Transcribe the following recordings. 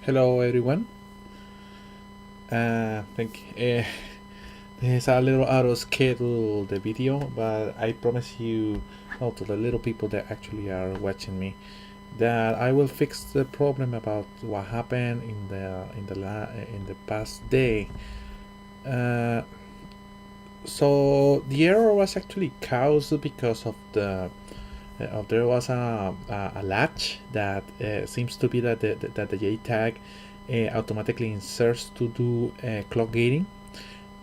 Hello everyone. Think This is a little out of schedule the video, but I promise you, well, to the little people that actually are watching me, that I will fix the problem about what happened in the past day. Uh, so the error was actually caused because of there was a latch that seems to be that the JTAG automatically inserts to do clock gating,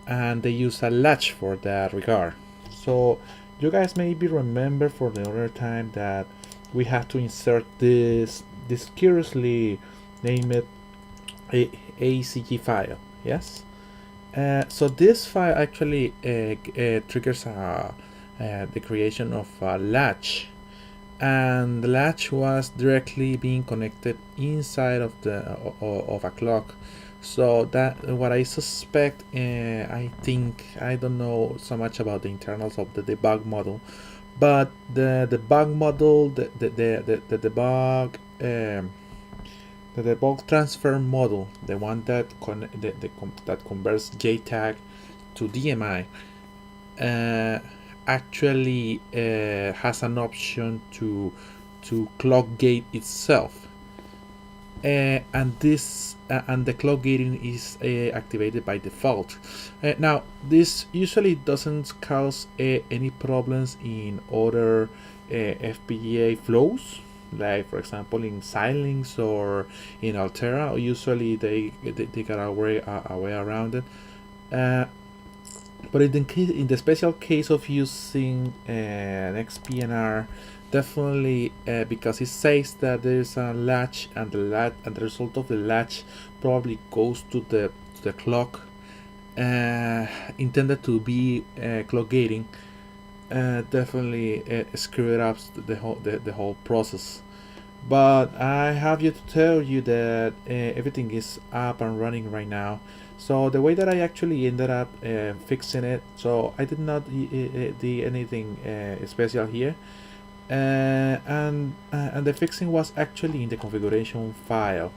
and they use a latch for that regard. So you guys maybe remember for the other time that we have to insert this curiously named ACG file. Yes. So this file actually triggers the creation of a latch, and the latch was directly being connected inside of a clock. So that what I suspect, I think I don't know so much about the internals of the debug model, but the debug model, the debug the debug transfer model, the one that that converts JTAG to DMI, actually has an option to clock gate itself, and the clock gating is activated by default. Now this usually doesn't cause any problems in other FPGA flows, like for example in Xilinx or in Altera. Usually they got a way around it. But in the special case of using an XPnR, definitely because it says that there's a latch, and the result of the latch probably goes to the clock intended to be clock gating. Definitely screwed up the whole process. But I have you to tell you that everything is up and running right now. So the way that I actually ended up fixing it, so I did not do anything special here, and the fixing was actually in the configuration file.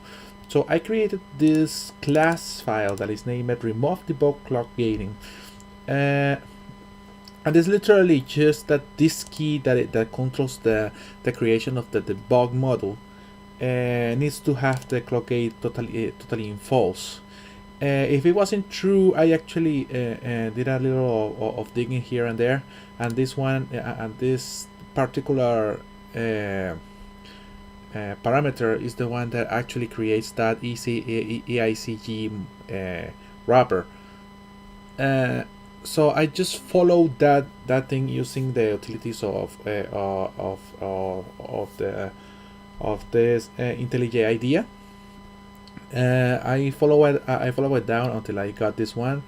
So I created this class file that is named remove debug clock gating, and it's literally just that this key that controls the creation of the debug model needs to have the clock gate totally in false. If it wasn't true, I actually did a little of digging here and there, and this particular parameter is the one that actually creates that EICG wrapper. So I just followed that thing using the utilities of this IntelliJ IDEA. I follow it down until I got this one.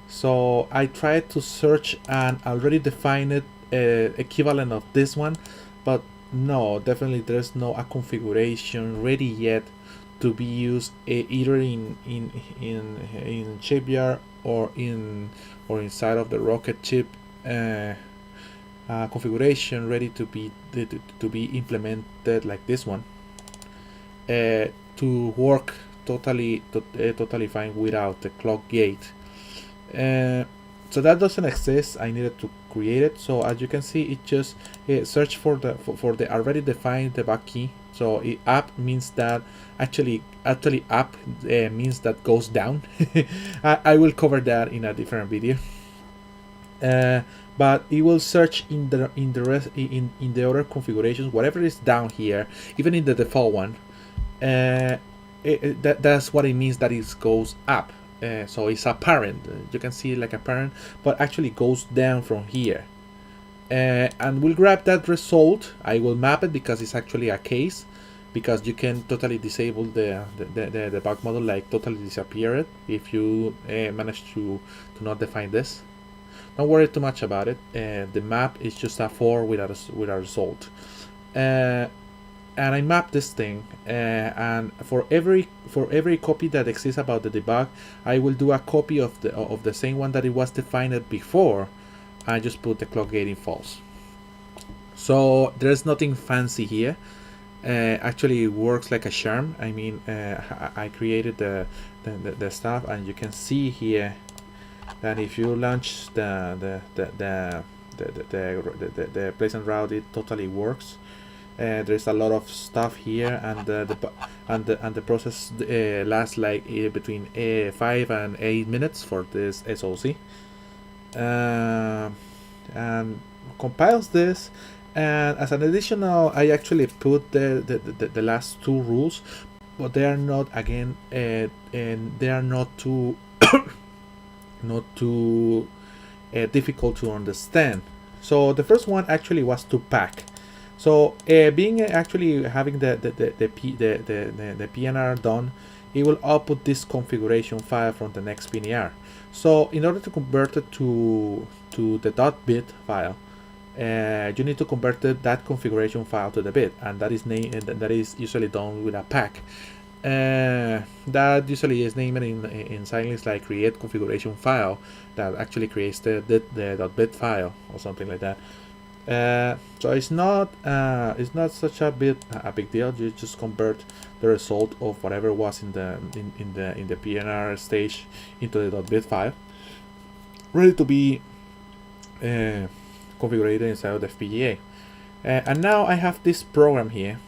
So I tried to search an already defined equivalent of this one, but no, definitely there's no a configuration ready yet to be used either in chipyard or inside of the rocket chip configuration ready to be implemented like this one to work totally fine without the clock gate. So that doesn't exist. I needed to create it. So as you can see, it just search for the already defined debug key. So up means that actually up means that goes down. I will cover that in a different video. But it will search in the other configurations, whatever is down here, even in the default one. That's what it means that it goes up. So it's a parent. You can see it like a parent, but actually goes down from here. And we'll grab that result. I will map it because it's actually a case, because you can totally disable the debug model, like totally disappear it if you manage to not define this. Don't worry too much about it. The map is just a 4 with a result. And I map this thing, and for every copy that exists about the debug, I will do a copy of the same one that it was defined before. I just put the clock gating false. So there's nothing fancy here. actually works like a charm. I mean, I created the stuff, and you can see here that if you launch the place and route, it totally works. There's a lot of stuff here, and the process lasts like between 5 and 8 minutes for this SoC, and compiles this. And as an additional, I actually put the last two rules, but they are not, again, and they are not too not too difficult to understand. So the first one actually was to pack. So being actually having the PnR done, it will output this configuration file from the next PnR. So in order to convert it to the .bit file, you need to convert that configuration file to the bit, and that is usually done with a pack. That usually is named in Xilinx like create configuration file, that actually creates the .bit file or something like that. So it's not such a big deal. You just convert the result of whatever was in the PnR stage into the .bit file, ready to be configured inside of the FPGA. And now I have this program here,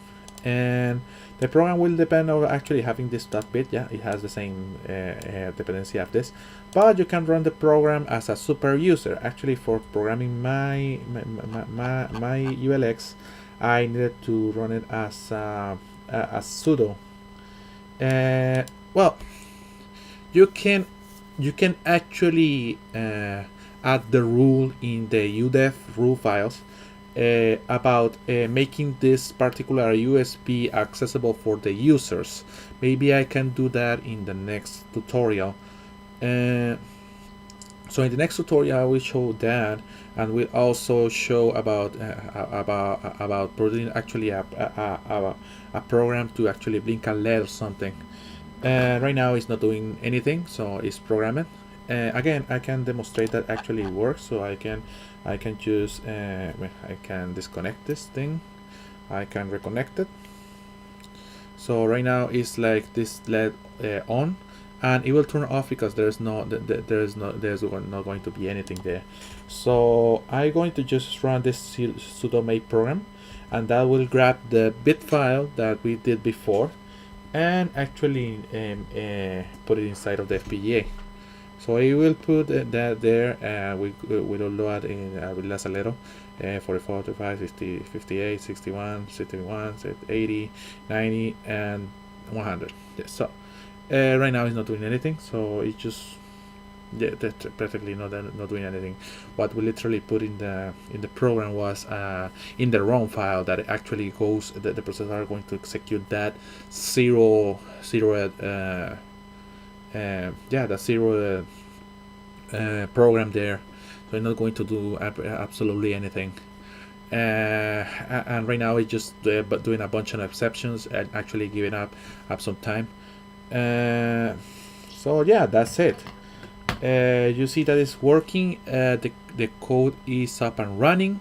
and the program will depend on actually having this .bit. Yeah, it has the same dependency of this, but you can run the program as a super user. Actually, for programming my ULX, I needed to run it as sudo. Well, you can actually add the rule in the UDEF rule files about making this particular USB accessible for the users. Maybe I can do that in the next tutorial. So in the next tutorial I will show that, and we'll also show about putting actually a program to actually blink a LED or something. Right now it's not doing anything, so it's programmed. Again, I can demonstrate that actually works. So I can choose, I can disconnect this thing, I can reconnect it. So right now it's like this LED on, and it will turn off because there's not going to be anything there. So I'm going to just run this sudo make program, and that will grab the bit file that we did before and actually put it inside of the FPGA. So I will put that there. We will load in with less a little. 44, 45, 50, 58, 61, 61, 80, 90, and 100. Yes. So right now it's not doing anything. So it's just that's practically not doing anything. What we literally put in the program was in the ROM file that actually goes. The processors are going to execute that zero program there, so I'm not going to do absolutely anything. And right now it's just but doing a bunch of exceptions and actually giving up some time. So yeah, that's it. You see that it's working. The code is up and running,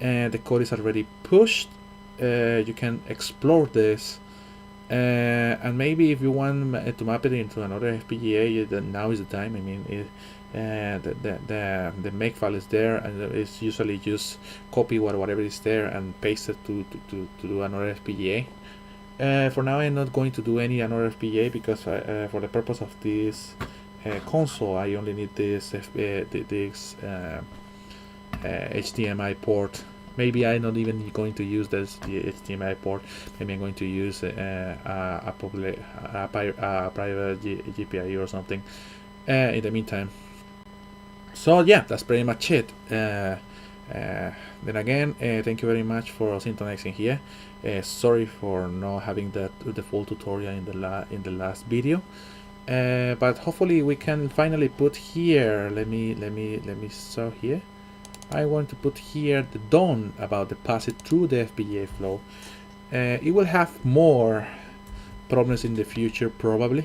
and the code is already pushed. You can explore this. And maybe if you want to map it into another FPGA, then now is the time. I mean, the make file is there, and it's usually just copy whatever is there and paste it to do another FPGA. For now, I'm not going to do any another FPGA because for the purpose of this console, I only need this HDMI port. Maybe I'm not even going to use the HDMI port. Maybe I'm going to use a private GPIO or something in the meantime. So yeah, that's pretty much it. Then again, thank you very much for synchronizing here. Sorry for not having the full tutorial in the last video. But hopefully we can finally put here. Let me show here. I want to put here the done about the pass it through the FPGA flow. It will have more problems in the future probably,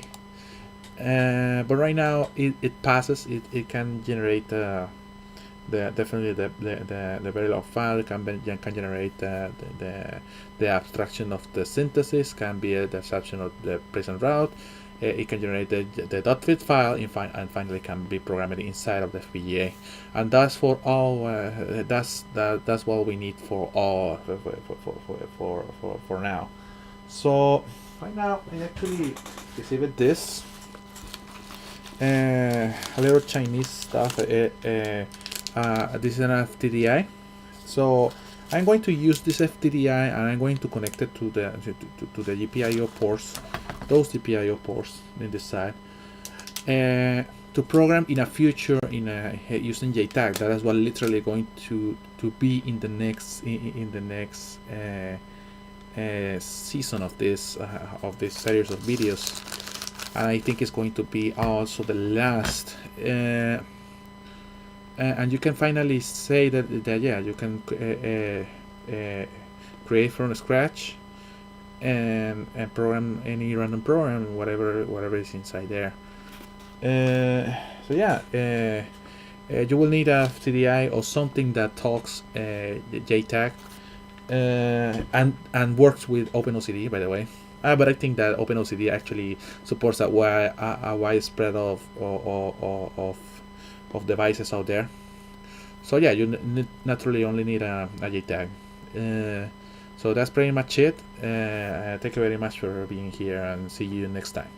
but right now it passes. It can generate definitely the Verilog file can generate the abstraction of the synthesis, can be the abstraction of the present route. It can generate the .fit file, and finally can be programmed inside of the FPGA. And that's for all. That's what we need for all for now. So right now I actually received this a little Chinese stuff. This is an FTDI. So I'm going to use this FTDI and I'm going to connect it to the GPIO ports, those GPIO ports in this side, to program in a future using JTAG. That is what literally going to be in the next season of this series of videos, and I think it's going to be also the last. And you can finally say that yeah, you can create from scratch and program any random program, whatever is inside there. So yeah, you will need a FTDI or something that talks JTAG and works with OpenOCD, by the way. But I think that OpenOCD actually supports a wide spread of devices out there. So yeah, you naturally only need a JTAG. So that's pretty much it. Thank you very much for being here, and see you next time.